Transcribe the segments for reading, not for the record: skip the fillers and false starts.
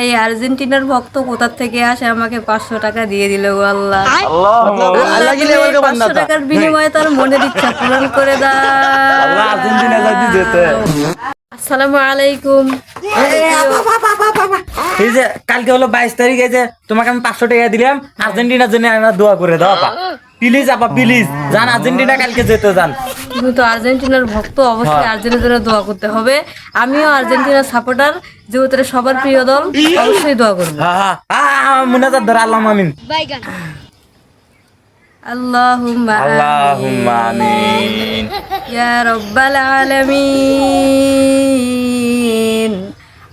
এই আর্জেন্টিনার ভক্ত কোথা থেকে আসে আমাকে 500 টাকা দিয়ে দিল গো আল্লাহ। আল্লাহ কি লেভেল কে 500 টাকার বিনিময়ে তার মনের ইচ্ছা পূরণ করে দাও। আল্লাহ আর্জেন্টিনা যাইতে যেতে। আসসালামু আলাইকুম। এই যে কালকে হলো 22 তারিখ, এই যে তোমাকে আমি 500 টাকা দিলাম, আর্জেন্টিনার জন্য আমরা দোয়া করে দাও আপা, প্লিজ আপা প্লিজ। জান আর্জেন্টিনা কালকে যেতে জান। তুমি তো আর্জেন্টিনার ভক্ত, অবশ্যই আর্জেন্টিনার জন্য দোয়া করতে হবে। আমিও আর্জেন্টিনার সাপোর্টার, যেহেতু এটা সবার প্রিয় দল, অবশ্যই দোয়া করবো। মুনাজাত ধর আল্লাহ আমিন। আল্লাহুম্মা আল্লাহুম্মা আমিন। ইয়া রাব্বাল আলামিন।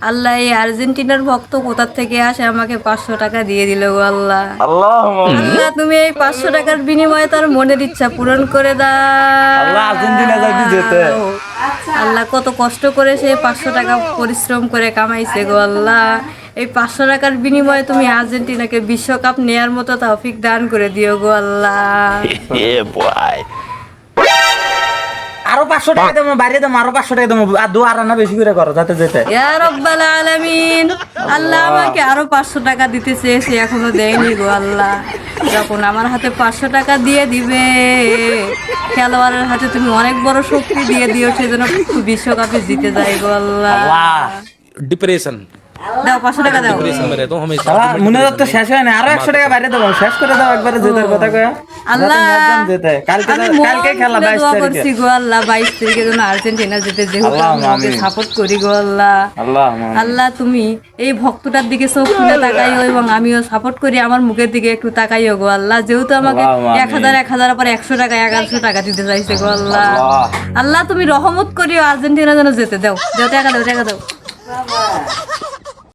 আল্লাহ এই আর্জেন্টিনার ভক্ত কোথা থেকে আসে আমাকে 500 টাকা দিয়ে দিল গো আল্লাহ। আল্লাহ তুমি এই 500 টাকার বিনিময়ে তার মনের ইচ্ছা পূরণ করে দাও। আল্লাহ আর্জেন্টিনা যাইতে যেতে। আল্লাহ কত কষ্ট করে সে 500 টাকা পরিশ্রম করে কামাইছে গো আল্লাহ। এই 500 টাকার বিনিময়ে তুমি আর্জেন্টিনাকে বিশ্বকাপ নেয়ার মতো তৌফিক দান করে দিও গো আল্লাহ। আরো 500 টাকা দেবো, বাইরে দেবো, আরো 500 টাকা দেবো, আর দোয়া আর না বেশি করে করো যাতে যেতে। ইয়া রাব্বাল আলামিন। আল্লাহ আমাকে আরো 500 টাকা দিতে চেয়েছে, এখনো দেয়নি গো আল্লাহ। যখন আমার হাতে 500 টাকা দিয়ে দিবে, খেলোয়াড়ের হাতে তুমি অনেক বড় শক্তি দিয়ে দিও, সেজন্য বিশ্বকাপে জিতে যায় গো আল্লাহ। डिप्रेशन দাও 500 টাকা দাও। डिप्रेशन में रहता हूँ हमेशा। মুনাজাত তো শেষ হয় না, আরো 100 টাকা বাইরে দেবো, শেষ করে দাও একবারে জেতার কথা কয়া। আল্লাহ যেতে কালকে, আমি কালকে খেলা 22 দোয়া তারিখে। করছি গো আল্লাহ, 22 তারিখের জন্য আর্জেন্টিনা যেতে, যেহেতু আল্লাহুম্মা আমি আমিন। সাপোর্ট করি গো আল্লাহ। আল্লাহুম্মা আমিন। আল্লাহ তুমি এই ভক্তটার দিকে চোখ খুলে তাকাইও, এবং আমিও সাপোর্ট করি, আমার মুখের দিকে একটু তাকাইও গো আল্লাহ। যেহেতু আমাকে আল্লাহুম্মা আমিন। 1000 পর 100 টাকা 1100 টাকা দিতে চাইছে গো আল্লাহ। আল্লাহ। আল্লাহ তুমি রহমত করিও, আর্জেন্টিনা যেন যেতে দাও। টাকা দাও, টাকা দাও।